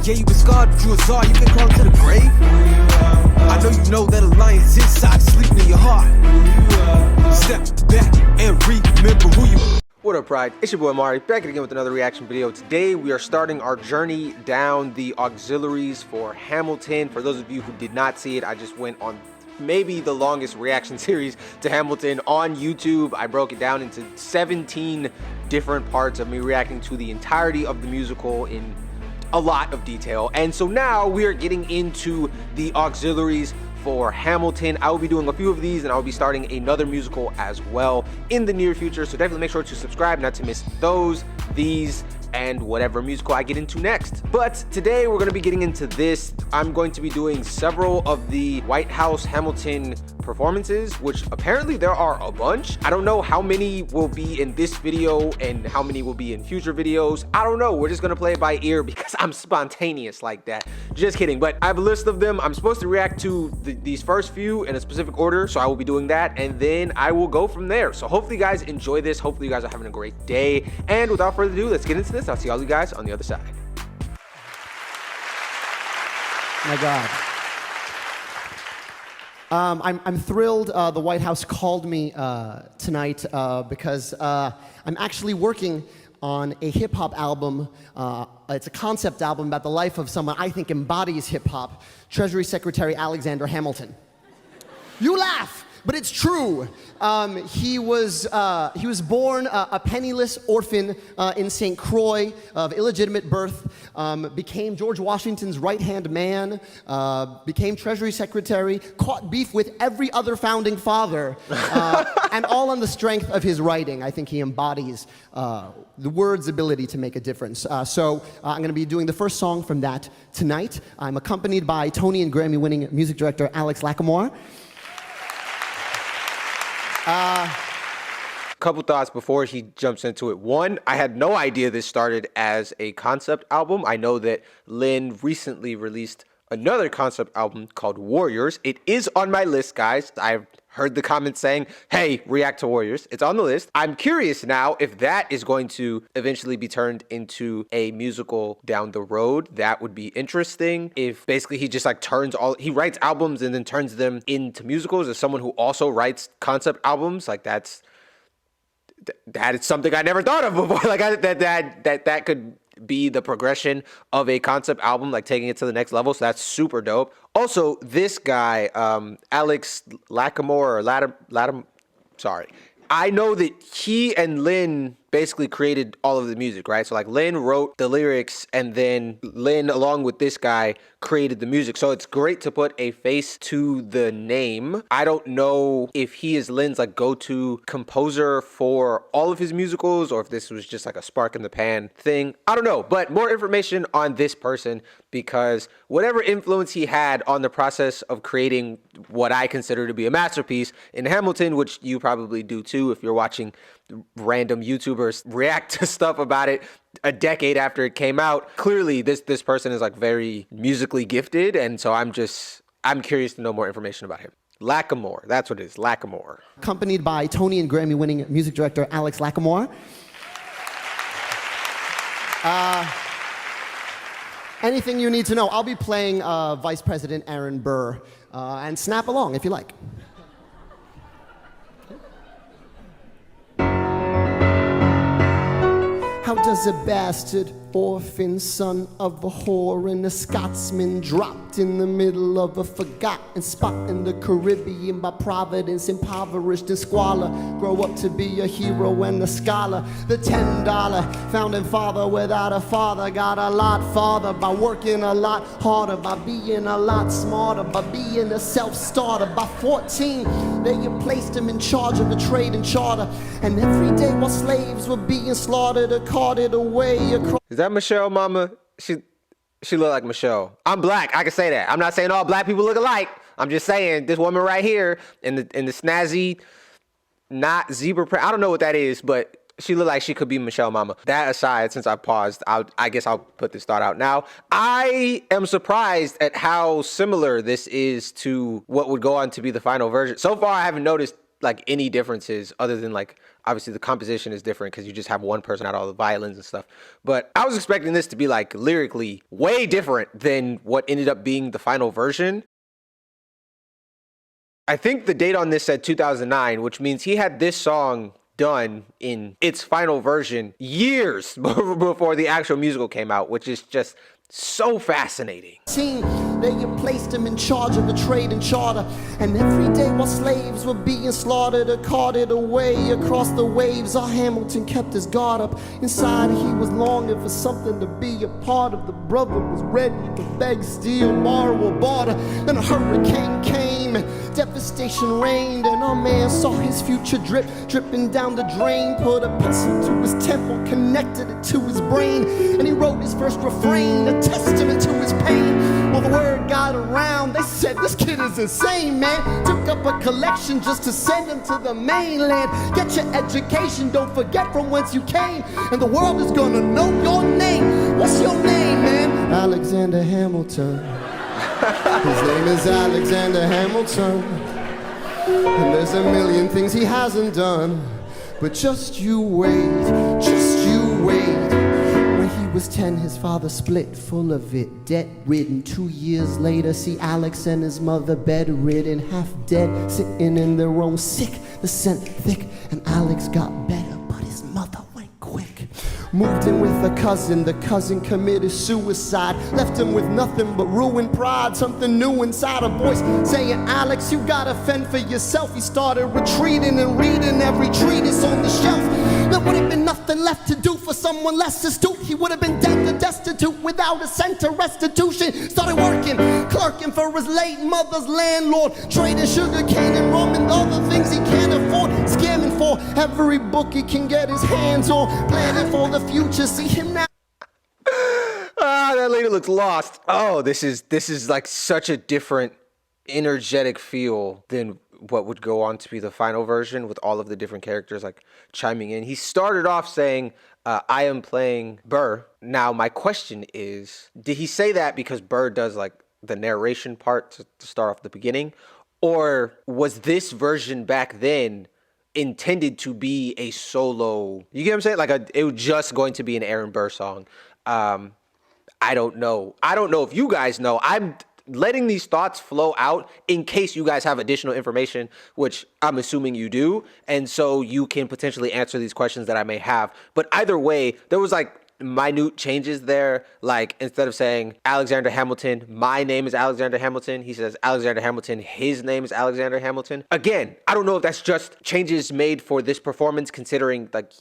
Yeah, you been scarred, but you a czar, you can crawl to the grave. I know that a lion's inside, sleeping in your heart. Step back and remember who you are. What up, Pride? It's your boy Amari, back again with another reaction video. Today we are starting our journey down the auxiliaries for Hamilton. For those of you who did not see it, I just went on maybe the longest reaction series to Hamilton on YouTube. I broke it down into 17 different parts of me reacting to the entirety of the musical in a lot of detail. And so now we are getting into the auxiliaries for Hamilton. I will be doing a few of these and I will be starting another musical as well in the near future. So definitely make sure to subscribe not to miss these, and whatever musical I get into next. But today we're gonna be getting into this. I'm going to be doing several of the White House Hamilton performances, which apparently there are a bunch. I don't know how many will be in this video and how many will be in future videos. I don't know. We're just gonna play it by ear because I'm spontaneous like that. Just kidding. But I have a list of them. I'm supposed to react to these first few in a specific order, so I will be doing that, and then I will go from there. So hopefully you guys enjoy this. Hopefully you guys are having a great day. And without further ado, let's get into this. I'll see all you guys on the other side. My God. I'm thrilled the White House called me tonight because I'm actually working on a hip-hop album. It's a concept album about the life of someone I think embodies hip-hop, Treasury Secretary Alexander Hamilton. You laugh, but it's true. He was born a penniless orphan in St. Croix of illegitimate birth, became George Washington's right-hand man, became Treasury Secretary, caught beef with every other founding father, and all on the strength of his writing. I think he embodies the word's ability to make a difference. So I'm going to be doing the first song from that tonight. I'm accompanied by Tony and Grammy-winning music director Alex Lacamoire. Couple thoughts before he jumps into it. One, I had no idea this started as a concept album. I know that Lin recently released another concept album called Warriors. It is on my list, guys. I've heard the comments saying, hey, react to Warriors. It's on the list. I'm curious now if that is going to eventually be turned into a musical down the road. That would be interesting. If basically he just like he writes albums and then turns them into musicals, as someone who also writes concept albums, like that is something I never thought of before. Like that could be the progression of a concept album, like taking it to the next level. So that's super dope. Also, this guy, Alex Lacamoire, or sorry. I know that he and Lin basically created all of the music, right? So like Lin wrote the lyrics and then Lin, along with this guy, created the music. So it's great to put a face to the name. I don't know if he is Lin's like go-to composer for all of his musicals or if this was just like a spark in the pan thing. I don't know, but more information on this person, because whatever influence he had on the process of creating what I consider to be a masterpiece in Hamilton, which you probably do too if you're watching random YouTubers react to stuff about it a decade after it came out. Clearly this person is like very musically gifted, and so I'm curious to know more information about him. Lacamoire, that's what it is, Lacamoire. Accompanied by Tony and Grammy-winning music director Alex Lacamoire. Anything you need to know. I'll be playing Vice President Aaron Burr, and snap along if you like. How does a bastard orphan son of a whore and a Scotsman dropped in the middle of a forgotten spot in the Caribbean by providence, impoverished and squalor, grow up to be a hero and a scholar? The $10 founding father without a father got a lot farther by working a lot harder, by being a lot smarter, by being a self-starter. By 14, they had placed him in charge of the trade and charter, and every day while slaves were being slaughtered or carted away across. Is that Michelle, mama? She look like Michelle. I'm black, I can say that. I'm not saying all black people look alike. I'm just saying this woman right here in the snazzy, not zebra print. I don't know what that is, but she looked like she could be Michelle mama. That aside, since I paused, I guess I'll put this thought out now. I am surprised at how similar this is to what would go on to be the final version. So far, I haven't noticed like any differences other than like Obviously, the composition is different because you just have one person out all the violins and stuff. But I was expecting this to be like lyrically way different than what ended up being the final version. I think the date on this said 2009, which means he had this song done in its final version years before the actual musical came out, which is just so fascinating. They had placed him in charge of the trade and charter, and every day while slaves were being slaughtered or carted away across the waves, our Hamilton kept his guard up. Inside he was longing for something to be a part of. The brother was ready to beg, steal, borrow, or barter. Then a hurricane came and devastation reigned, and our man saw his future dripping down the drain. Put a pencil to his temple, connected it to his brain, and he wrote his first refrain, a testament to his pain. Well, the word got around, they said this kid is insane, man. Took up a collection just to send him to the mainland. Get your education, don't forget from whence you came, and the world is gonna know your name. What's your name, man? Alexander Hamilton. His name is Alexander Hamilton, and there's a million things he hasn't done, but just you wait, just you wait. When he was 10, his father split, full of it, debt-ridden. 2 years later, see Alex and his mother bedridden, half dead, sitting in their room, sick, the scent thick, and Alex got better, but his mother went quick. Moved in with a cousin, the cousin committed suicide, left him with nothing but ruined pride, something new inside, a voice saying, Alex, you gotta fend for yourself. He started retreating and reading every treatise on the shelf. There would have been nothing left to do for someone less astute. He would have been dead and destitute without a cent of restitution. Started working, clerking for his late mother's landlord, trading sugar cane and rum and other things he can't afford, scamming for every book he can get his hands on, planning for the future. See him now. That lady looks lost. Oh, this is like such a different energetic feel than what would go on to be the final version, with all of the different characters like chiming in. He started off saying, I am playing Burr. Now, my question is, did he say that because Burr does like the narration part to start off the beginning? Or was this version back then intended to be a solo, you get what I'm saying? Like it was just going to be an Aaron Burr song. I don't know. I don't know if you guys know. I'm letting these thoughts flow out in case you guys have additional information, which I'm assuming you do. And so you can potentially answer these questions that I may have. But either way, there was like minute changes there. Like instead of saying Alexander Hamilton, my name is Alexander Hamilton, he says Alexander Hamilton, his name is Alexander Hamilton. Again, I don't know if that's just changes made for this performance, considering like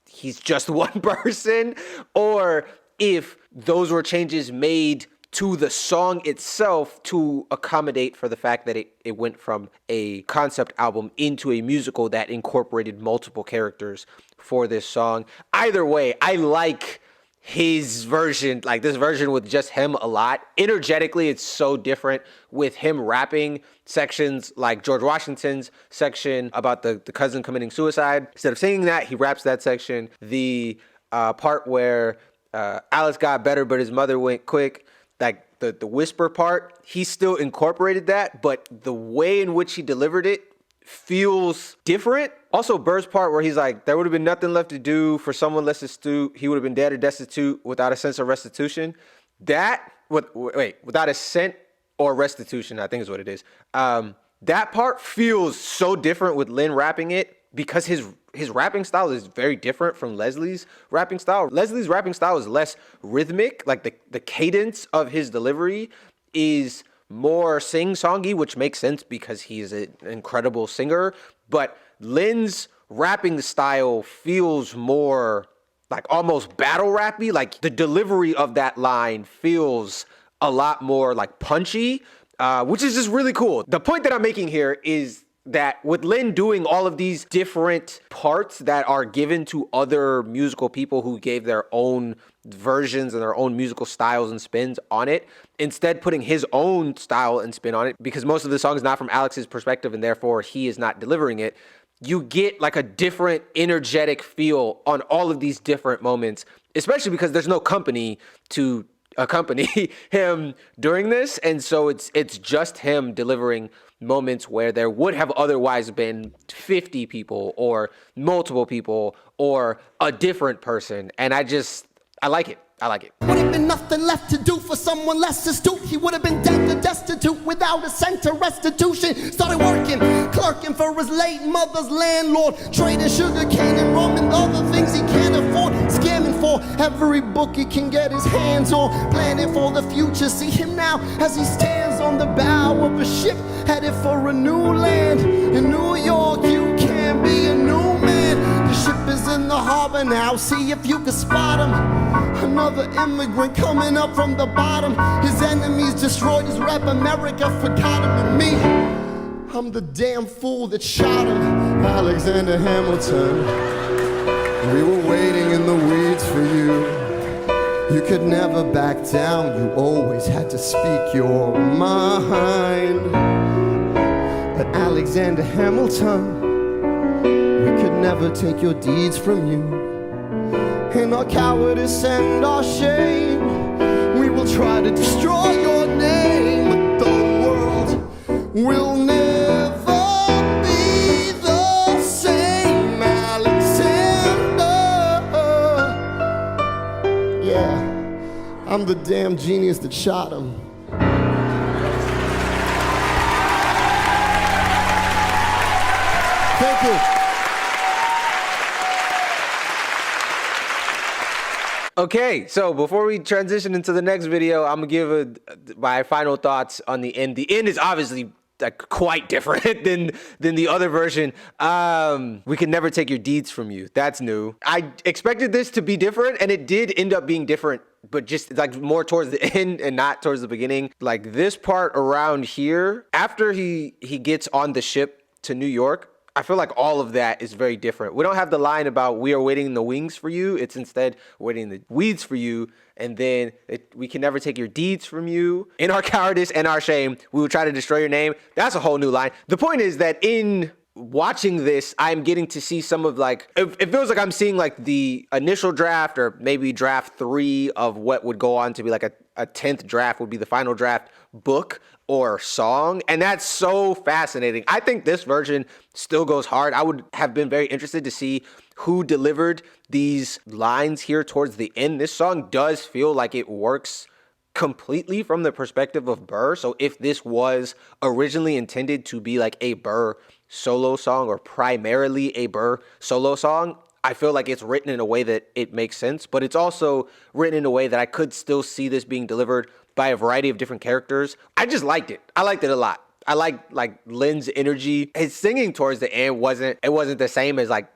he's just one person, or if those were changes made to the song itself to accommodate for the fact that it went from a concept album into a musical that incorporated multiple characters for this song. Either way, I like his version, like this version with just him a lot. Energetically, it's so different with him rapping sections like George Washington's section about the cousin committing suicide. Instead of singing that, he raps that section. The part where Alex got better, but his mother went quick, like the whisper part, he still incorporated that, but the way in which he delivered it feels different. Also, Burr's part where he's like, there would have been nothing left to do for someone less astute. He would have been dead or destitute without a sense of restitution. Without a cent or restitution, I think is what it is. That part feels so different with Lin rapping it, because his rapping style is very different from Leslie's rapping style. Leslie's rapping style is less rhythmic. Like the cadence of his delivery is more sing-songy, which makes sense because he's an incredible singer. But Lin's rapping style feels more like almost battle rappy. Like the delivery of that line feels a lot more like punchy, which is just really cool. The point that I'm making here is that with Lin doing all of these different parts that are given to other musical people who gave their own versions and their own musical styles and spins on it, instead putting his own style and spin on it, because most of the song is not from Alex's perspective and therefore he is not delivering it, you get like a different energetic feel on all of these different moments, especially because there's no company to accompany him during this. And so it's just him delivering moments where there would have otherwise been 50 people or multiple people or a different person. And I like it. I like it. Would have been nothing left to do for someone less astute. He would have been dead and destitute without a cent of restitution. Started working, clerking for his late mother's landlord, trading sugar cane and rum and other things he can't afford, scamming for every book he can get his hands on, planning for the future. See him now as he stands on the bow of a ship headed for a new land. In New York, you can be a new man. The ship is in the harbor now. See if you can spot him. Another immigrant coming up from the bottom. His enemies destroyed his rap. America forgot him and me. I'm the damn fool that shot him. Alexander Hamilton. We were waiting in the weeds for you. You could never back down. You always had to speak your mind. But Alexander Hamilton, we could never take your deeds from you. In our cowardice and our shame, we will try to destroy your name. But the world will never be the same, Alexander. Yeah, I'm the damn genius that shot him. Thank you. Okay, so before we transition into the next video, I'm gonna give my final thoughts on the end. The end is obviously like quite different than the other version. We can never take your deeds from you. That's new. I expected this to be different, and it did end up being different, but just like more towards the end and not towards the beginning. Like this part around here, after he gets on the ship to New York, I feel like all of that is very different. We don't have the line about we are waiting in the wings for you. It's instead waiting in the weeds for you. And then we can never take your deeds from you. In our cowardice and our shame, we will try to destroy your name. That's a whole new line. The point is that in watching this, I'm getting to see some of like, it feels like I'm seeing like the initial draft or maybe draft 3 of what would go on to be like a 10th draft would be the final draft book or song. And that's so fascinating. I think this version still goes hard. I would have been very interested to see who delivered these lines here towards the end. This song does feel like it works completely from the perspective of Burr. So if this was originally intended to be like a Burr solo song or primarily a Burr solo song, I feel like it's written in a way that it makes sense, but it's also written in a way that I could still see this being delivered by a variety of different characters. I just liked it. I liked it a lot. I like Lin's energy. His singing towards the end wasn't the same as like,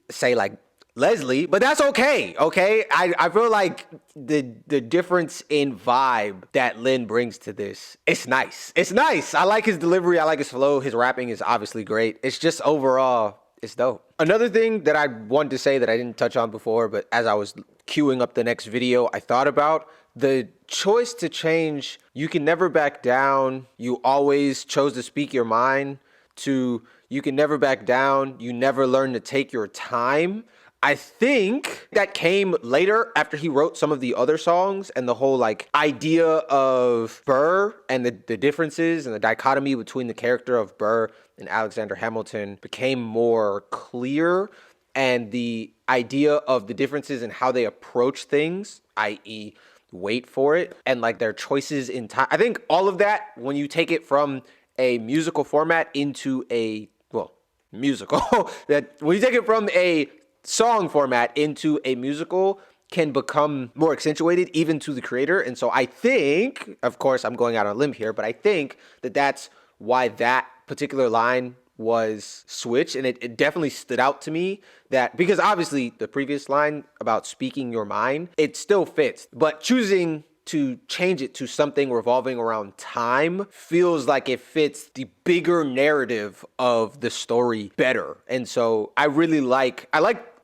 say like Leslie, but that's okay. Okay. I feel like the difference in vibe that Lin brings to this, it's nice. It's nice. I like his delivery. I like his flow. His rapping is obviously great. It's just overall, it's dope. Another thing that I wanted to say that I didn't touch on before, but as I was queuing up the next video, I thought about the choice to change "You Can Never Back Down, You Always Chose to Speak Your Mind" to "You Can Never Back Down, You Never Learn to Take Your Time." I think that came later after he wrote some of the other songs, and the whole like idea of Burr and the differences and the dichotomy between the character of Burr and Alexander Hamilton became more clear, and the idea of the differences in how they approach things, i.e. wait for it, and like their choices in time. I think all of that, when you take it from a musical format into a, well, musical, that when you take it from a song format into a musical can become more accentuated even to the creator. And so I think, of course, I'm going out on a limb here, but I think that that's why that particular line was switched. And it definitely stood out to me that, because obviously the previous line about speaking your mind, it still fits, but choosing to change it to something revolving around time feels like it fits the bigger narrative of the story better. And so I like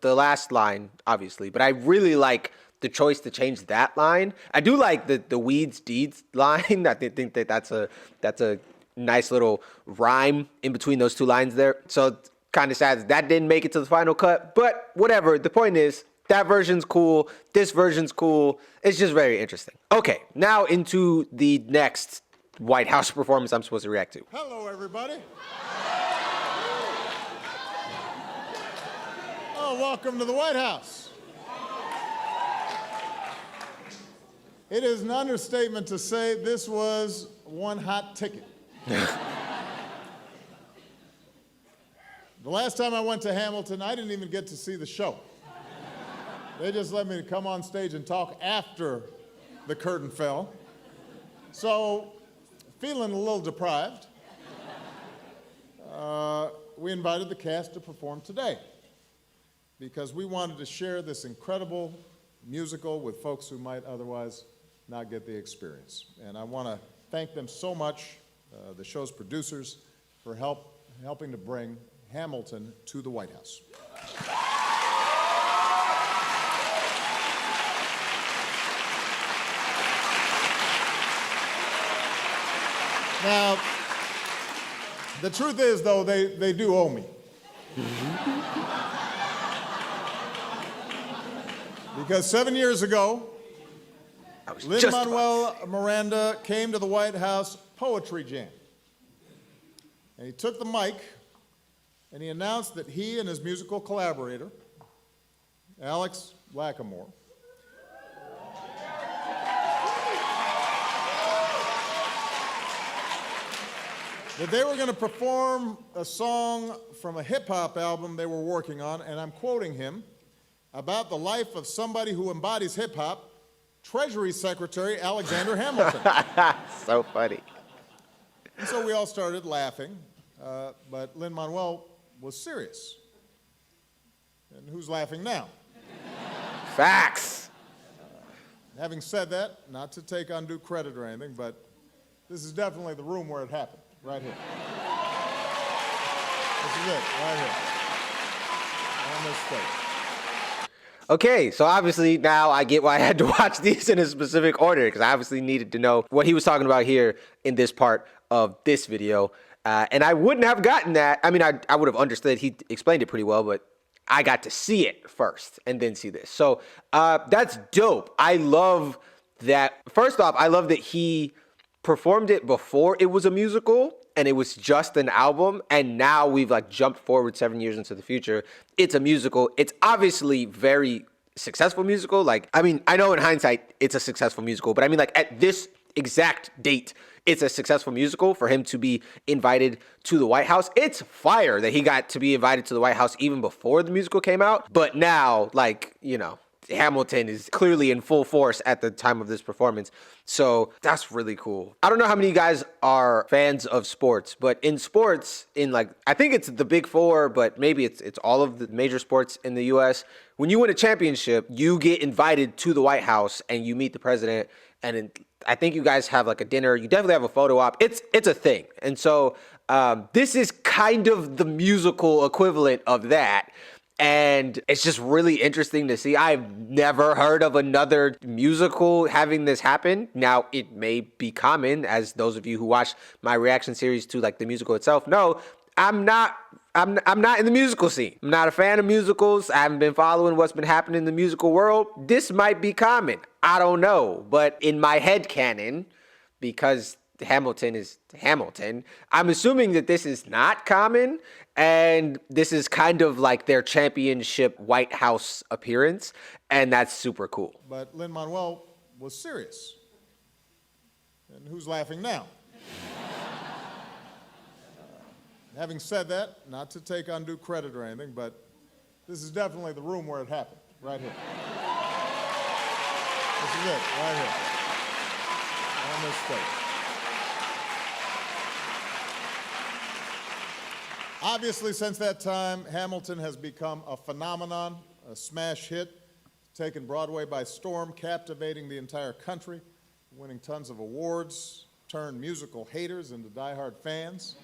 the last line, obviously, but I really like the choice to change that line. I do like the weeds deeds line. I think that that's a nice little rhyme in between those two lines there. So kind of sad that didn't make it to the final cut, but whatever. The point is, that version's cool. This version's cool. It's just very interesting. Okay, now into the next White House performance I'm supposed to react to. Hello, everybody. Oh, welcome to the White House. It is an understatement to say this was one hot ticket. The last time I went to Hamilton, I didn't even get to see the show. They just let me come on stage and talk after the curtain fell. So, feeling a little deprived, we invited the cast to perform today because we wanted to share this incredible musical with folks who might otherwise not get the experience. And I want to thank them so much, the show's producers, for helping to bring Hamilton to the White House. Now, the truth is, though, they do owe me. Because 7 years ago, Lin-Manuel Miranda came to the White House Poetry Jam. And he took the mic and he announced that he and his musical collaborator, Alex Lackamore, that they were going to perform a song from a hip-hop album they were working on, and I'm quoting him, about the life of somebody who embodies hip-hop, Treasury Secretary Alexander Hamilton. So funny. And so we all started laughing, but Lin-Manuel was serious. And who's laughing now? Facts. Having said that, not to take undue credit or anything, but this is definitely the room where it happened, right here. This is it, right here, on this stage. Okay, so obviously now I get why I had to watch these in a specific order, because I obviously needed to know what he was talking about here in this part of this video. And I wouldn't have gotten that. I mean, I would have understood. He explained it pretty well, but I got to see it first and then see this. So that's dope. I love that. First off, I love that he performed it before it was a musical and it was just an album, and now we've like jumped forward 7 years into the future. It's a musical. It's obviously very successful musical. Like, I mean, I know in hindsight it's a successful musical, but I mean, like, at this exact date, it's a successful musical. For him to be invited to the White House, it's fire that he got to be invited to the White House even before the musical came out. But now, like, you know, Hamilton is clearly in full force at the time of this performance. So that's really cool. I don't know how many of you guys are fans of sports, but in sports, in like, I think it's the big four, but maybe it's all of the major sports in the US. When you win a championship, you get invited to the White House and you meet the president. And I think you guys have like a dinner. You definitely have a photo op. It's a thing. And so this is kind of the musical equivalent of that. And it's just really interesting to see. I've never heard of another musical having this happen. Now, it may be common, as those of you who watch my reaction series to like the musical itself know, I'm not in the musical scene. I'm not a fan of musicals. I haven't been following what's been happening in the musical world. This might be common. I don't know. But in my head canon, because Hamilton is Hamilton, I'm assuming that this is not common, and this is kind of like their championship White House appearance, and that's super cool. But Lin-Manuel was serious. And who's laughing now? Having said that, not to take undue credit or anything, but this is definitely the room where it happened, right here. This is it, right here, on this stage. Obviously, since that time, Hamilton has become a phenomenon, a smash hit, taken Broadway by storm, captivating the entire country, winning tons of awards, turned musical haters into diehard fans.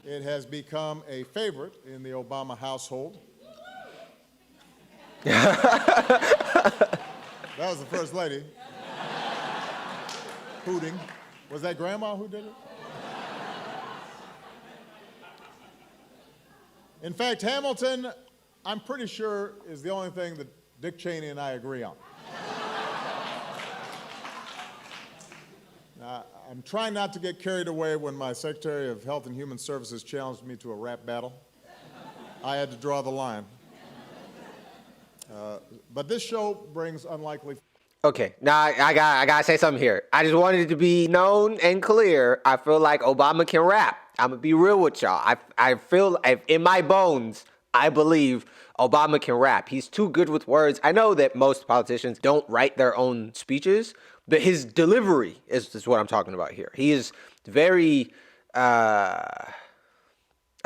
It has become a favorite in the Obama household. That was the First Lady. Hooting. Was that Grandma who did it? In fact, Hamilton, I'm pretty sure, is the only thing that Dick Cheney and I agree on. Now, I'm trying not to get carried away when my Secretary of Health and Human Services challenged me to a rap battle. I had to draw the line. But this show brings unlikely... Okay, now I gotta say something here. I just wanted it to be known and clear. I feel like Obama can rap. I'm gonna be real with y'all. I feel in my bones, I believe Obama can rap. He's too good with words. I know that most politicians don't write their own speeches, but his delivery is what I'm talking about here. He is very, I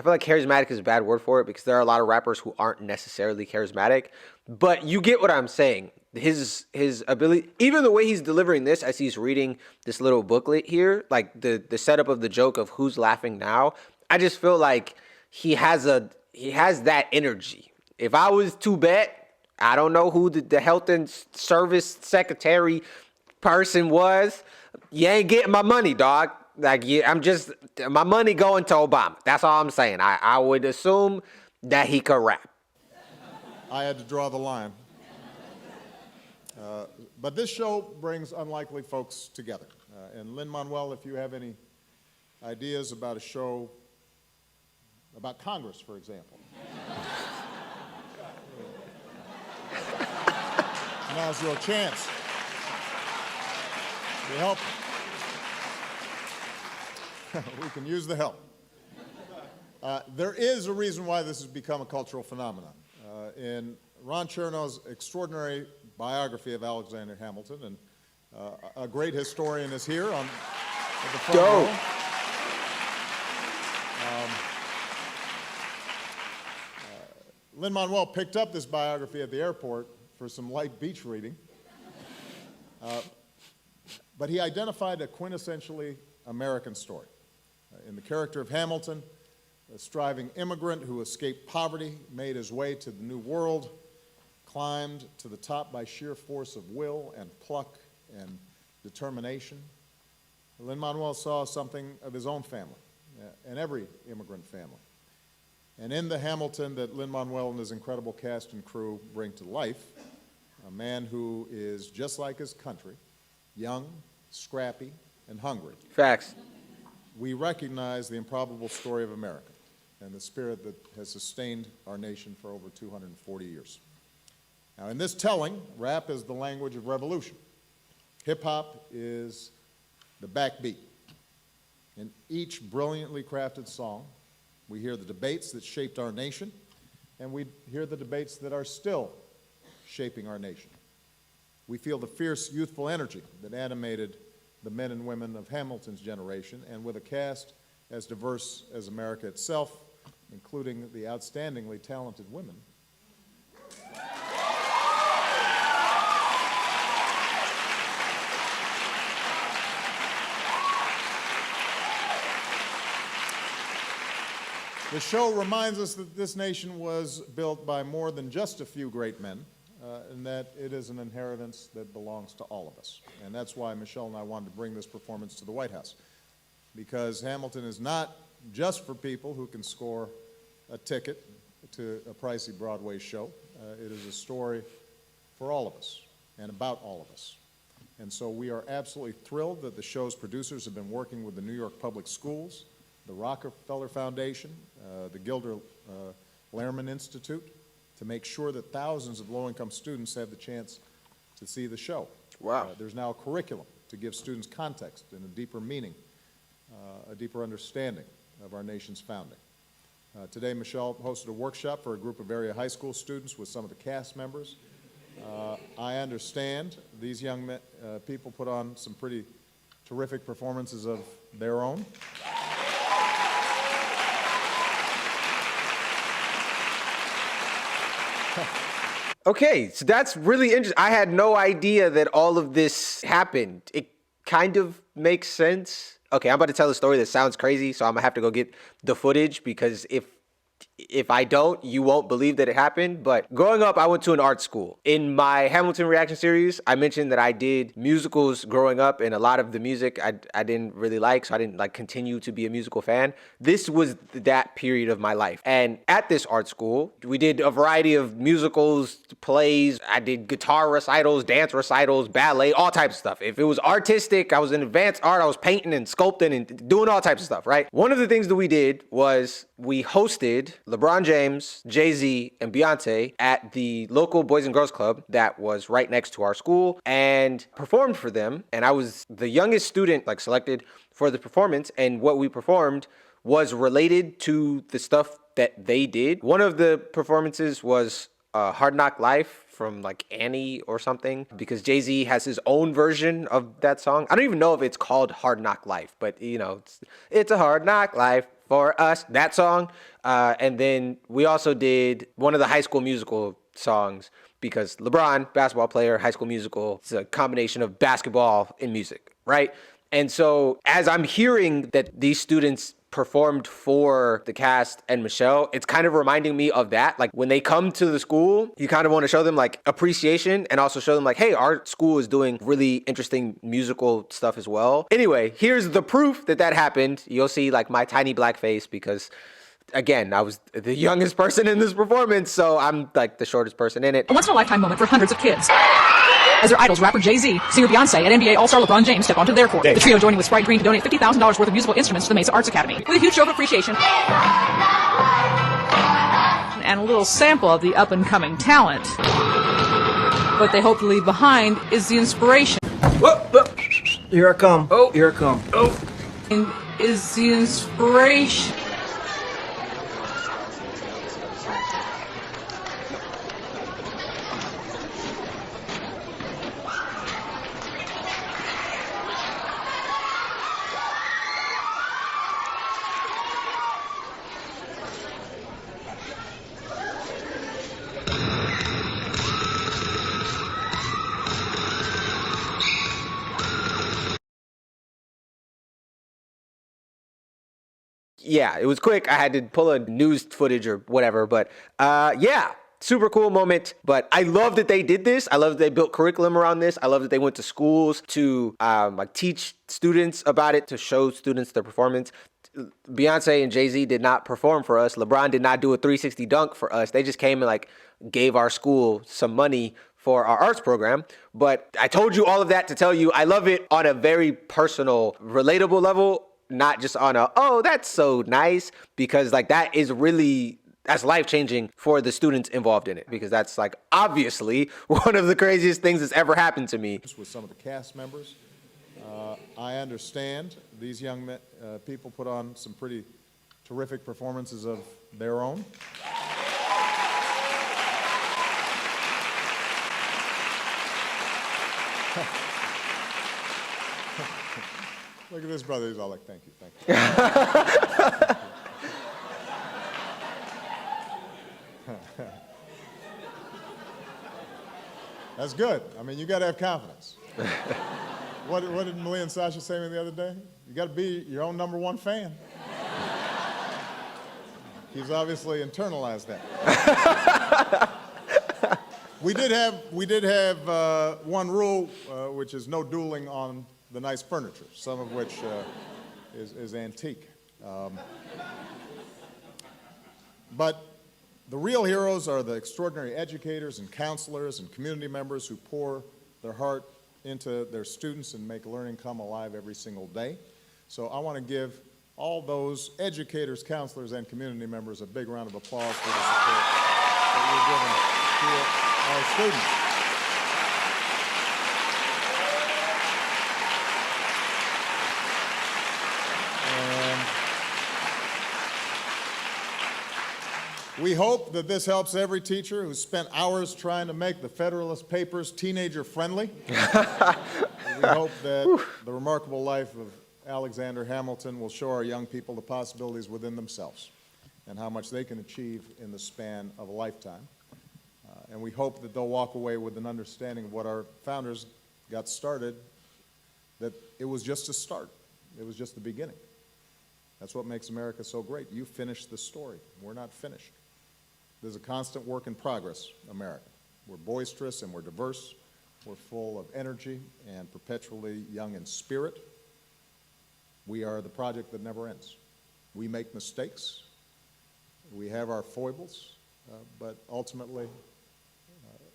feel like charismatic is a bad word for it because there are a lot of rappers who aren't necessarily charismatic, but you get what I'm saying. His ability, even the way he's delivering this as he's reading this little booklet here, like the setup of the joke of who's laughing now, I just feel like he has that energy. If I was to bet, I don't know who the health and service secretary person was. You ain't getting my money, dog. Like, my money going to Obama. That's all I'm saying. I would assume that he could rap. I had to draw the line. But this show brings unlikely folks together. And Lin-Manuel, if you have any ideas about a show about Congress, for example. Now's your chance. We help. We can use the help. There is a reason why this has become a cultural phenomenon. In Ron Chernow's extraordinary biography of Alexander Hamilton, and a great historian is here on the front row. Lin-Manuel picked up this biography at the airport for some light beach reading, but he identified a quintessentially American story. In the character of Hamilton, a striving immigrant who escaped poverty, made his way to the New World, climbed to the top by sheer force of will and pluck and determination. Lin-Manuel saw something of his own family, and every immigrant family. And in the Hamilton that Lin-Manuel and his incredible cast and crew bring to life, a man who is just like his country, young, scrappy, and hungry. Facts. We recognize the improbable story of America and the spirit that has sustained our nation for over 240 years. Now, in this telling, rap is the language of revolution. Hip-hop is the backbeat. In each brilliantly crafted song, we hear the debates that shaped our nation, and we hear the debates that are still shaping our nation. We feel the fierce youthful energy that animated the men and women of Hamilton's generation, and with a cast as diverse as America itself, including the outstandingly talented women. The show reminds us that this nation was built by more than just a few great men, and that it is an inheritance that belongs to all of us. And that's why Michelle and I wanted to bring this performance to the White House, because Hamilton is not just for people who can score a ticket to a pricey Broadway show. It is a story for all of us and about all of us. And so we are absolutely thrilled that the show's producers have been working with the New York Public Schools, the Rockefeller Foundation, the Gilder Lehrman Institute, to make sure that thousands of low-income students have the chance to see the show. Wow. There's now a curriculum to give students context and a deeper meaning, a deeper understanding of our nation's founding. Today, Michelle hosted a workshop for a group of area high school students with some of the cast members. I understand these young people put on some pretty terrific performances of their own. Okay, so that's really interesting. I had no idea that all of this happened. It kind of makes sense. Okay, I'm about to tell a story that sounds crazy, so I'm gonna have to go get the footage, because if If I don't, you won't believe that it happened. But growing up, I went to an art school. In my Hamilton reaction series, I mentioned that I did musicals growing up, and a lot of the music I didn't really like, so I didn't like continue to be a musical fan. This was that period of my life. And at this art school, we did a variety of musicals, plays. I did guitar recitals, dance recitals, ballet, all types of stuff. If it was artistic, I was in advanced art, I was painting and sculpting and doing all types of stuff, right? One of the things that we did was we hosted LeBron James, Jay-Z, and Beyonce at the local Boys and Girls Club that was right next to our school and performed for them. And I was the youngest student like selected for the performance, and what we performed was related to the stuff that they did. One of the performances was Hard Knock Life from like Annie or something, because Jay-Z has his own version of that song. I don't even know if it's called Hard Knock Life, but you know, it's a hard knock life for us, that song. And then we also did one of the High School Musical songs, because LeBron, basketball player, High School Musical, it's a combination of basketball and music, right? And so as I'm hearing that these students performed for the cast and Michelle, it's kind of reminding me of that. Like when they come to the school, you kind of want to show them like appreciation and also show them like, hey, our school is doing really interesting musical stuff as well. Anyway, here's the proof that that happened. You'll see like my tiny black face because again, I was the youngest person in this performance, so I'm like the shortest person in it. A once-in-a-lifetime moment for hundreds of kids. As their idols, rapper Jay-Z, singer Beyonce, and NBA All-Star LeBron James step onto their court. The trio joining with Sprite Green to donate $50,000 worth of musical instruments to the Mesa Arts Academy. With a huge show of appreciation and a little sample of the up-and-coming talent. What they hope to leave behind is the inspiration. Whoa. Here I come. Oh, here I come. Oh. And is the inspiration. Yeah, it was quick. I had to pull a news footage or whatever, but yeah, super cool moment. But I love that they did this. I love that they built curriculum around this. I love that they went to schools to like teach students about it, to show students their performance. Beyonce and Jay-Z did not perform for us. LeBron did not do a 360 dunk for us. They just came and like gave our school some money for our arts program. But I told you all of that to tell you I love it on a very personal, relatable level. Not just on a, oh, that's so nice, because like that is really, that's life-changing for the students involved in it, because that's like obviously one of the craziest things that's ever happened to me. With some of the cast members, I understand these young people put on some pretty terrific performances of their own. Look at this brother, he's all like, thank you, thank you. That's good. I mean, you got to have confidence. What did Malia and Sasha say to me the other day? You got to be your own #1 fan. He's obviously internalized that. We did have one rule, which is no dueling on the nice furniture, some of which is antique. But the real heroes are the extraordinary educators and counselors and community members who pour their heart into their students and make learning come alive every single day. So I want to give all those educators, counselors, and community members a big round of applause for the support that you're giving to our students. We hope that this helps every teacher who spent hours trying to make the Federalist Papers teenager-friendly. We hope that the remarkable life of Alexander Hamilton will show our young people the possibilities within themselves and how much they can achieve in the span of a lifetime. And we hope that they'll walk away with an understanding of what our founders got started, that it was just a start. It was just the beginning. That's what makes America so great. You finished the story. We're not finished. There's a constant work in progress, America. We're boisterous and we're diverse. We're full of energy and perpetually young in spirit. We are the project that never ends. We make mistakes. We have our foibles, but ultimately,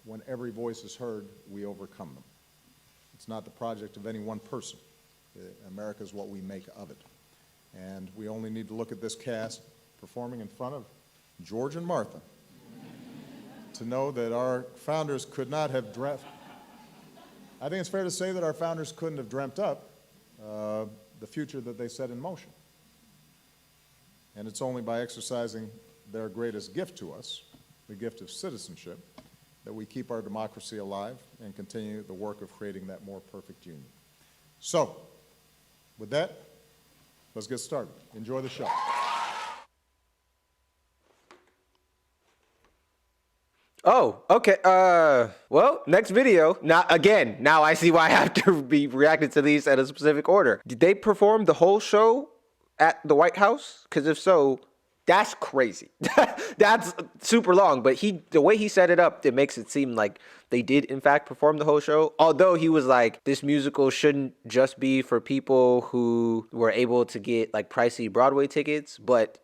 when every voice is heard, we overcome them. It's not the project of any one person. America is what we make of it. And we only need to look at this cast performing in front of George and Martha to know that our founders could not have dreamt. I think it's fair to say that our founders couldn't have dreamt up the future that they set in motion. And it's only by exercising their greatest gift to us, the gift of citizenship, that we keep our democracy alive and continue the work of creating that more perfect union. So, with that, let's get started. Enjoy the show. Oh, okay. Well, next video. Now I see why I have to be reacting to these in a specific order. Did they perform the whole show at the White House? Because if so, that's crazy. That's super long. But the way he set it up, it makes it seem like they did in fact perform the whole show. Although he was like, this musical shouldn't just be for people who were able to get like pricey Broadway tickets, but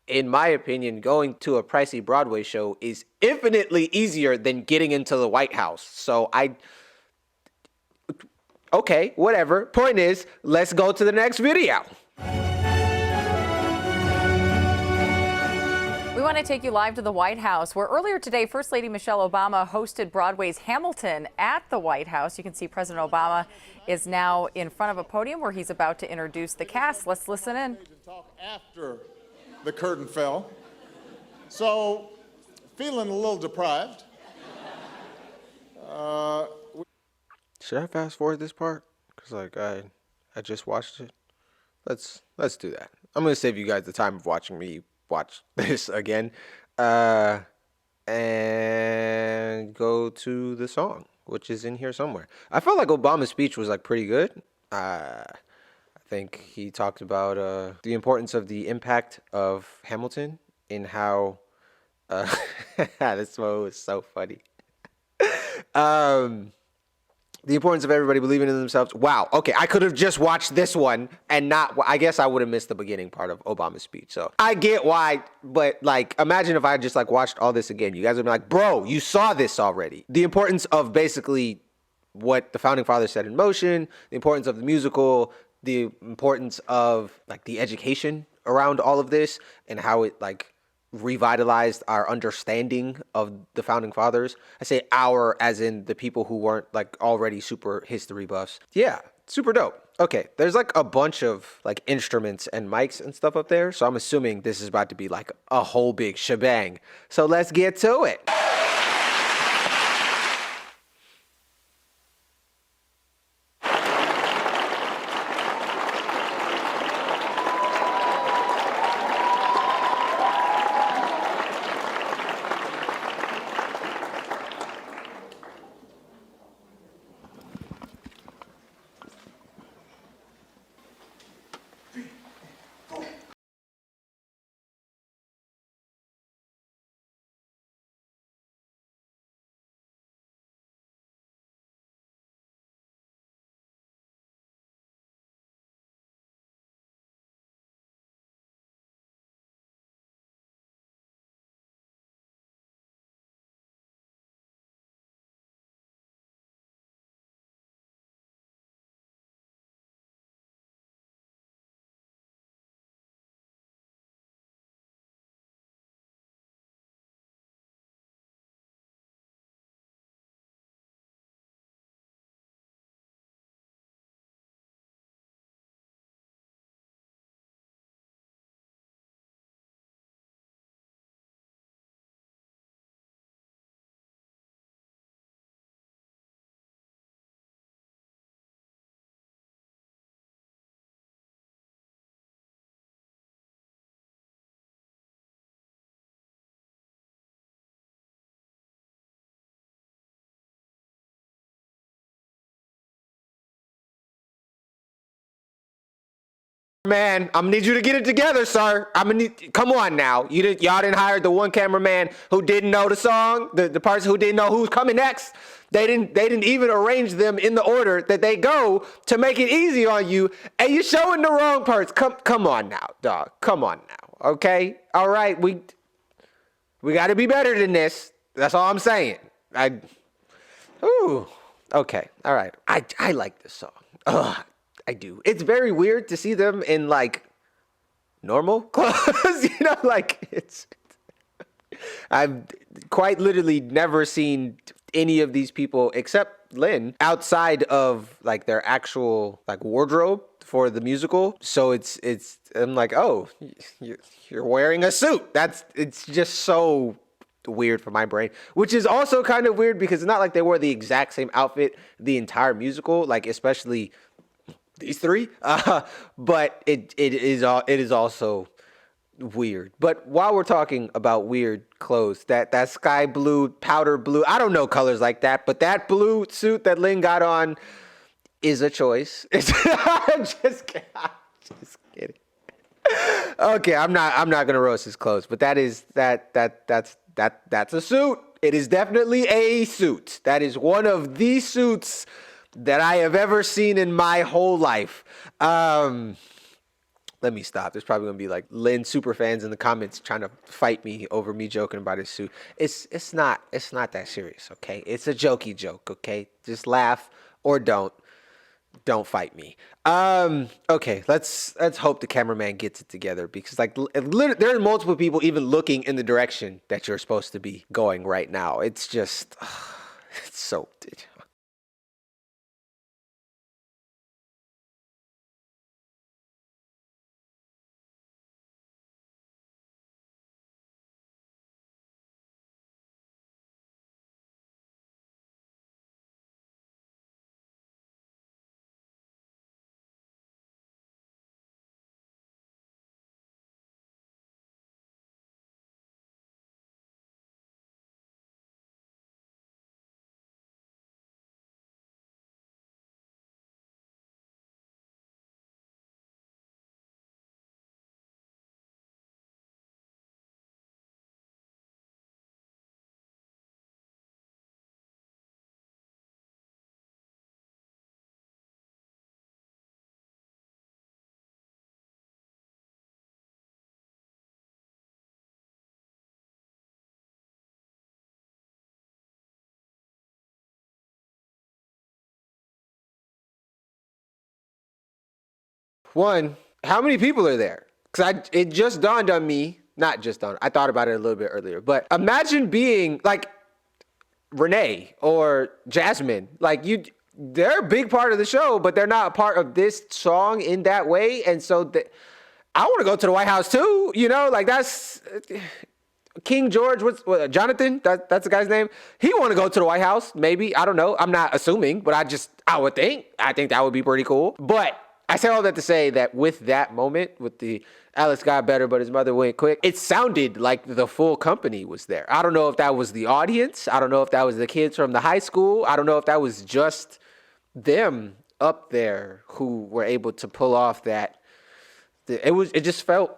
in my opinion, going to a pricey Broadway show is infinitely easier than getting into the White House. So okay, whatever. Point is, let's go to the next video. We want to take you live to the White House, where earlier today, First Lady Michelle Obama hosted Broadway's Hamilton at the White House. You can see President Obama is now in front of a podium where he's about to introduce the cast. Let's listen in. Talk after the curtain fell. So, feeling a little deprived. Should I fast forward this part? Because like I just watched it. Let's do that. I'm gonna save you guys the time of watching me watch this again. And go to the song, which is in here somewhere. I felt like Obama's speech was like pretty good. I think he talked about the importance of the impact of Hamilton in how this one was so funny. The importance of everybody believing in themselves. Wow. Okay, I could have just watched this one and not. I guess I would have missed the beginning part of Obama's speech. So I get why, but like, imagine if I just like watched all this again. You guys would be like, bro, you saw this already. The importance of basically what the founding fathers set in motion, the importance of the musical, the importance of like the education around all of this, and how it like revitalized our understanding of the founding fathers. I say our as in the people who weren't like already super history buffs. Yeah, super dope. Okay, there's like a bunch of like instruments and mics and stuff up there, so I'm assuming this is about to be like a whole big shebang. So let's get to it. Man, I'm gonna need you to get it together, sir. Come on now. Y'all didn't hire the one cameraman who didn't know the song, the person who didn't know who's coming next. They didn't even arrange them in the order that they go to make it easy on you, and you're showing the wrong parts. Come on now, dog. Come on now. Okay? All right, we gotta be better than this. That's all I'm saying. Okay. All right. I like this song. Ugh. I do. It's very weird to see them in like normal clothes, I've quite literally never seen any of these people except Lin outside of like their actual like wardrobe for the musical. So I'm like, oh, you're wearing a suit. It's just so weird for my brain, which is also kind of weird because it's not like they wore the exact same outfit the entire musical, like especially these three, but it is also weird. But while we're talking about weird clothes, that sky blue, powder blue, I don't know colors like that, but that blue suit that Lin got on is a choice. I'm just kidding. Okay, I'm not gonna roast his clothes, but that's a suit. It is definitely a suit. That is one of the suits that I have ever seen in my whole life. Let me stop. There's probably gonna be like Lin super fans in the comments trying to fight me over me joking about his suit. It's not that serious, okay? It's a jokey joke, okay? Just laugh or don't fight me. Okay, let's hope the cameraman gets it together because like there are multiple people even looking in the direction that you're supposed to be going right now. It's just it's so. One, how many people are there? Because it just dawned on me, not just dawned, I thought about it a little bit earlier, but imagine being like Renee or Jasmine. Like they're a big part of the show, but they're not a part of this song in that way. And so I want to go to the White House too, like that's King George, Jonathan, that's the guy's name. He want to go to the White House, maybe, I don't know. I'm not assuming, but I think that would be pretty cool. But I say all that to say that with that moment, with the Alex got better, but his mother went quick, it sounded like the full company was there. I don't know if that was the audience. I don't know if that was the kids from the high school. I don't know if that was just them up there who were able to pull off that. It just felt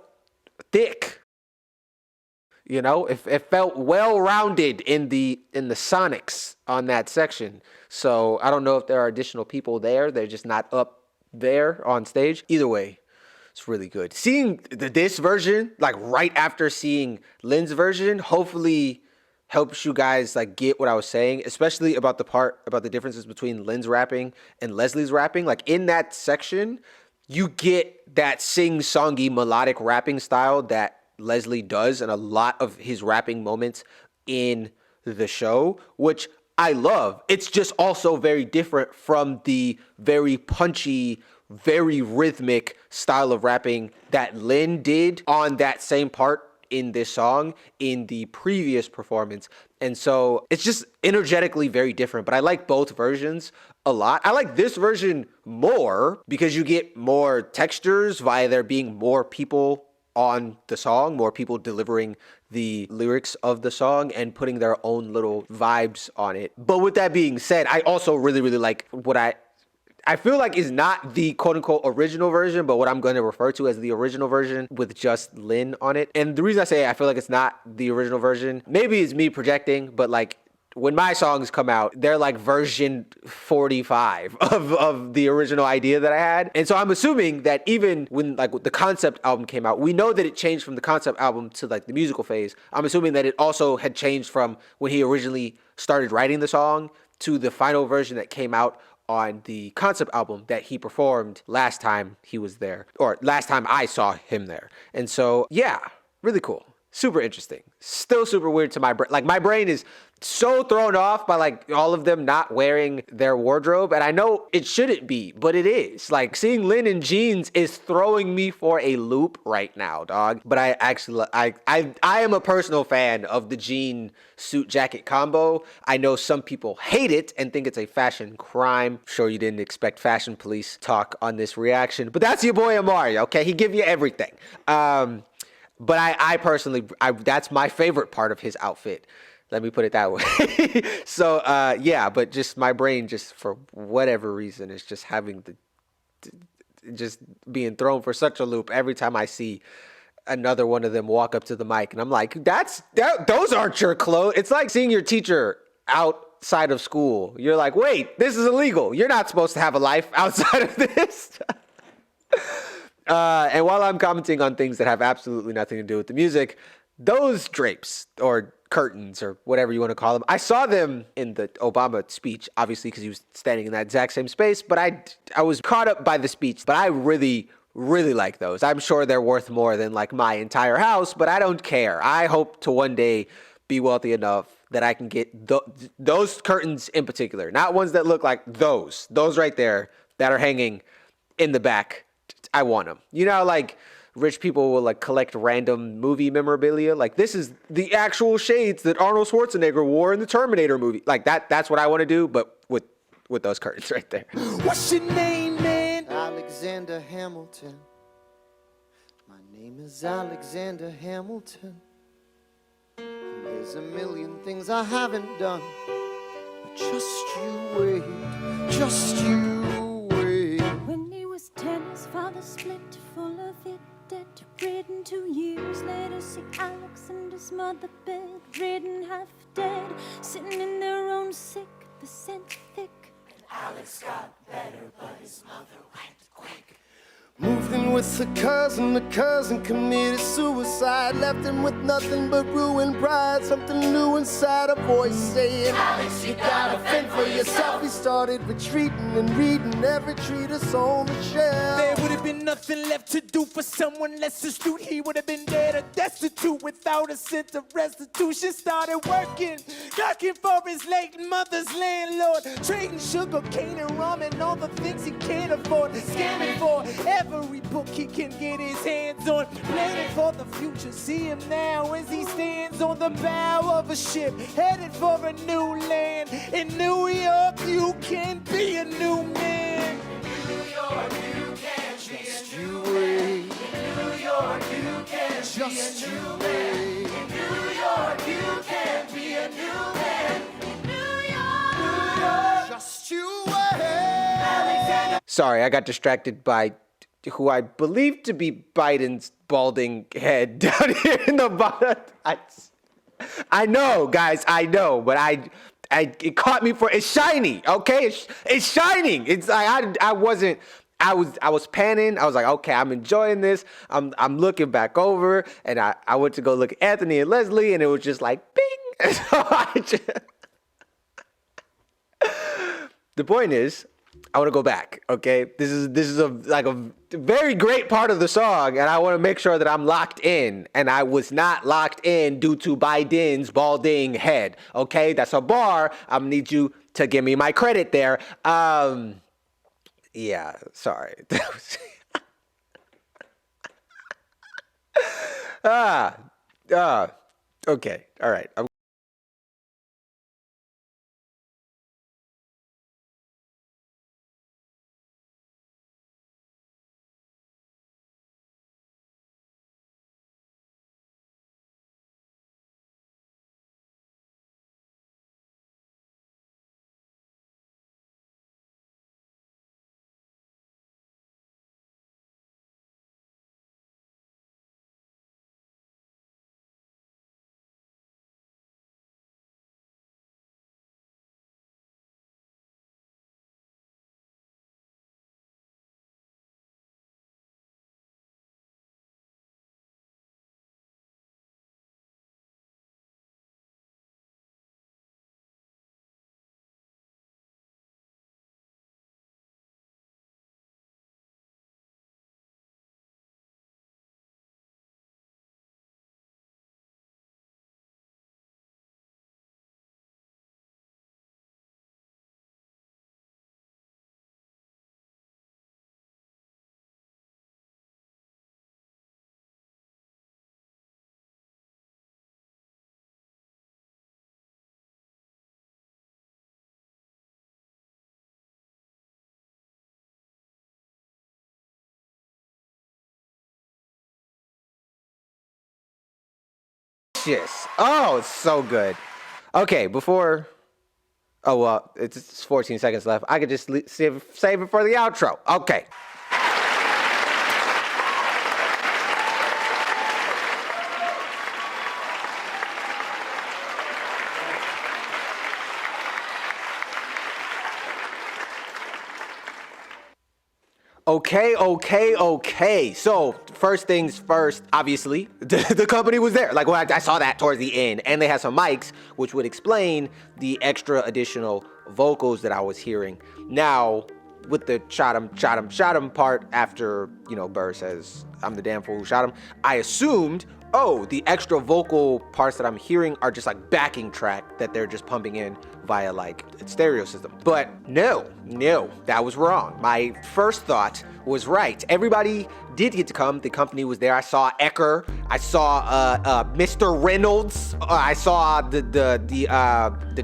thick. It felt well-rounded in the sonics on that section. So I don't know if there are additional people there. They're just not up there on stage. Either way, it's really good. Seeing this version, like right after seeing Lin's version, hopefully helps you guys like get what I was saying, especially about the part about the differences between Lin's rapping and Leslie's rapping. Like in that section, you get that sing-songy melodic rapping style that Leslie does in a lot of his rapping moments in the show, which I love. It's just also very different from the very punchy, very rhythmic style of rapping that Lin did on that same part in this song in the previous performance. And so it's just energetically very different, but I like both versions a lot. I like this version more because you get more textures via there being more people on the song, more people delivering the lyrics of the song and putting their own little vibes on it. But with that being said, I also really, really like I feel like is not the quote unquote original version, but what I'm going to refer to as the original version with just Lin on it. And the reason I say I feel like it's not the original version, maybe it's me projecting, but like when my songs come out, they're like version 45 of the original idea that I had. And so I'm assuming that even when like the concept album came out, we know that it changed from the concept album to like the musical phase. I'm assuming that it also had changed from when he originally started writing the song to the final version that came out on the concept album that he performed last time he was there, or last time I saw him there. And so, yeah, really cool. Super interesting. Still super weird to my brain. Like my brain is so thrown off by like all of them not wearing their wardrobe. And I know it shouldn't be, but it is. Like seeing Lin in jeans is throwing me for a loop right now, dog. But I actually, I am a personal fan of the jean suit jacket combo. I know some people hate it and think it's a fashion crime. Sure, you didn't expect fashion police talk on this reaction, but that's your boy Amari, okay? He give you everything. But I personally, that's my favorite part of his outfit. Let me put it that way. So, yeah, but just my brain, just for whatever reason, is just having just being thrown for such a loop every time I see another one of them walk up to the mic. And I'm like, those aren't your clothes. It's like seeing your teacher outside of school. You're like, wait, this is illegal. You're not supposed to have a life outside of this. And while I'm commenting on things that have absolutely nothing to do with the music, those drapes or curtains or whatever you want to call them, I saw them in the Obama speech, obviously because he was standing in that exact same space, but I was caught up by the speech, but I really like those. I'm sure they're worth more than like my entire house, but I don't care. I hope to one day be wealthy enough that I can get those curtains in particular, not ones that look like those right there that are hanging in the back. I want them. You know, like rich people will like collect random movie memorabilia. Like this is the actual shades that Arnold Schwarzenegger wore in the Terminator movie. Like that's what I want to do, but with those curtains right there. What's your name, man? Alexander Hamilton. My name is Alexander Hamilton. And there's a million things I haven't done. But just you wait, just you wait. When he was 10, his father split, full of it, dead, ridden. 2 years later, see Alex and his mother bedridden, half dead, sitting in their own sick, the scent thick. And Alex got better, but his mother went quick. Moved in with a cousin, the cousin committed suicide. Left him with nothing but ruined pride. Something new inside, a voice saying, Alex, you gotta fend for yourself. He started retreating and reading every treatise on the shelf. There would have been nothing left to do for someone less astute. He would have been dead or destitute without a sense of restitution. Started working for his late mother's landlord, trading sugar cane and rum and all the things he can't afford, scamming for every book he can get his hands on, planning for the future. See him now as he stands on the bow of a ship, headed for a new land. In New York, you can be a new man. In New York, you can just be a new man. In New York, you can just be a new man. In New York, you can be a new man. In New York, Just you wait. Alexander. Sorry, I got distracted by who I believe to be Biden's balding head down here in the bottom. I know, guys, I know, but it caught me it's shiny, okay? It's shining. It's like I was panning. I was like, okay, I'm enjoying this. I'm looking back over, and I went to go look at Anthony and Leslie, and it was just like, bing. And so the point is, I want to go back, okay? This is a very great part of the song, and I want to make sure that I'm locked in, and I was not locked in due to Biden's balding head, okay? That's a bar. I'm gonna need you to give me my credit there. Yeah, sorry. Okay, all right. delicious. Oh, it's so good. Okay, before... Oh, well, it's 14 seconds left. I could just save it for the outro. Okay. Okay. So, first things first, obviously, the company was there. Like, I saw that towards the end. And they had some mics, which would explain the extra additional vocals that I was hearing. Now, with the shot him part after, Burr says, I'm the damn fool who shot him, I assumed, the extra vocal parts that I'm hearing are just like backing track that they're just pumping in via like a stereo system. But no, that was wrong. My first thought was right. Everybody did get to come. The company was there. I saw Ecker. I saw Mr. Reynolds. I saw the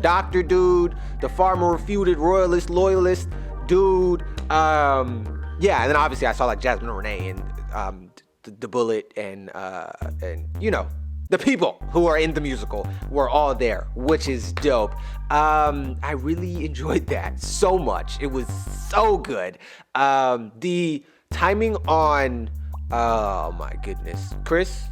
doctor dude, the farmer refuted royalist loyalist dude. And then obviously I saw like Jasmine Renee and the Bullet and the people who are in the musical were all there, which is dope. I really enjoyed that so much. It was so good. The timing on, oh my goodness, Chris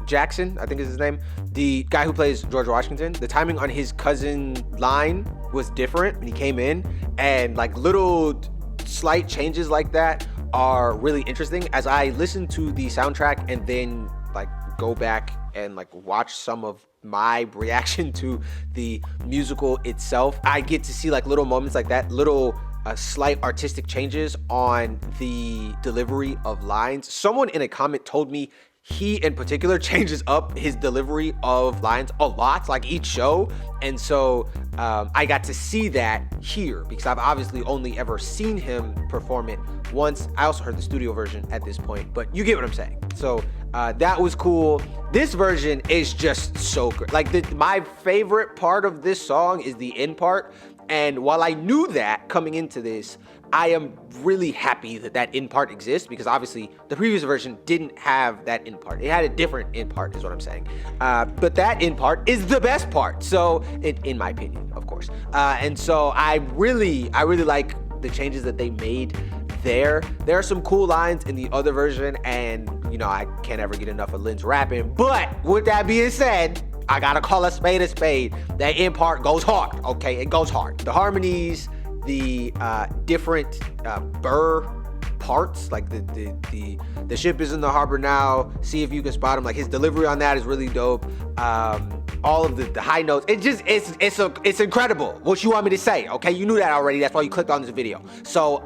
Jackson, I think is his name, the guy who plays George Washington, the timing on his cousin line was different when he came in, and like little slight changes like that are really interesting. As I listen to the soundtrack and then like go back and like watch some of my reaction to the musical itself, I get to see like little moments like that, little slight artistic changes on the delivery of lines. Someone in a comment told me he in particular changes up his delivery of lines a lot, like each show. And so I got to see that here because I've obviously only ever seen him perform it once. I also heard the studio version at this point, but you get what I'm saying. So that was cool. This version is just so good. Like my favorite part of this song is the end part. And while I knew that coming into this, I am really happy that that end part exists because obviously the previous version didn't have that end part. It had a different end part is what I'm saying. But that end part is the best part. So in my opinion, of course. And so I really like the changes that they made there. There are some cool lines in the other version and I can't ever get enough of Lin's rapping. But with that being said, I gotta call a spade a spade. That end part goes hard, okay? It goes hard. The harmonies, the different Burr parts, like the ship is in the harbor now, see if you can spot him. Like his delivery on that is really dope. All of the high notes, it's incredible. What you want me to say, okay? You knew that already. That's why you clicked on this video. So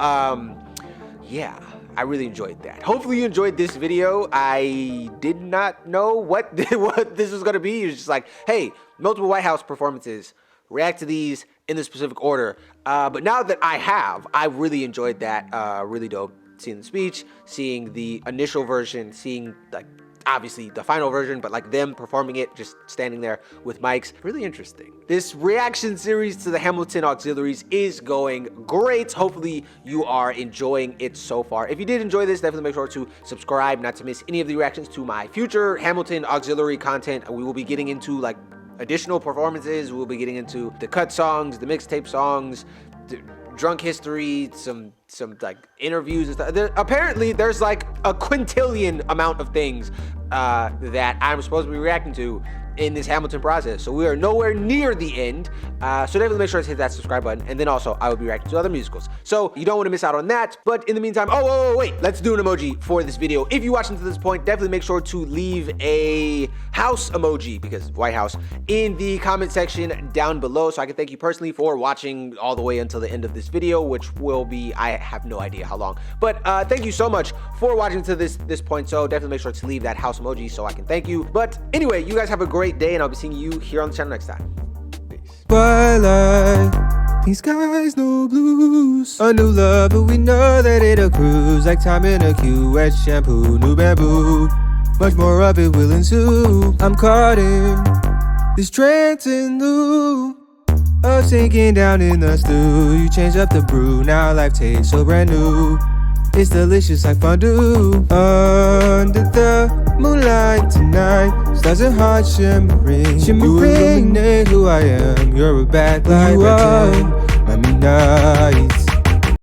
yeah, I really enjoyed that. Hopefully you enjoyed this video. I did not know what this was gonna be. It was just like, hey, multiple White House performances, react to these in the specific order. But now that I really enjoyed that. Really dope. Seeing the speech, seeing the initial version, seeing like obviously the final version, but like them performing it, just standing there with mics. Really interesting. This reaction series to the Hamilton auxiliaries is going great. Hopefully you are enjoying it so far. If you did enjoy this, definitely make sure to subscribe not to miss any of the reactions to my future Hamilton auxiliary content. We will be getting into like additional performances. We'll be getting into the cut songs, the mixtape songs, the drunk history, some like interviews and stuff. Apparently there's like a quintillion amount of things that I'm supposed to be reacting to in this Hamilton process. So we are nowhere near the end. So definitely make sure to hit that subscribe button. And then also I will be reacting to other musicals. So you don't want to miss out on that. But in the meantime, wait, let's do an emoji for this video. If you watching to this point, definitely make sure to leave a house emoji, because White House, in the comment section down below. So I can thank you personally for watching all the way until the end of this video, which will be, I have no idea how long. But thank you so much for watching to this point. So definitely make sure to leave that house emoji so I can thank you. But anyway, you guys have a great day, and I'll be seeing you here on the channel next time. Peace. Twilight, these skies no blues. A new love, but we know that it'll cruise like time in a queue. Wet shampoo, new bamboo. Much more of it will ensue. I'm caught in this trance in lieu of sinking down in the stew. You change up the brew, now life tastes so brand new. It's delicious like fondue. Under the moonlight tonight, stars and hearts shimmering. You illuminate who I am. You're a bad light. You are my midnight.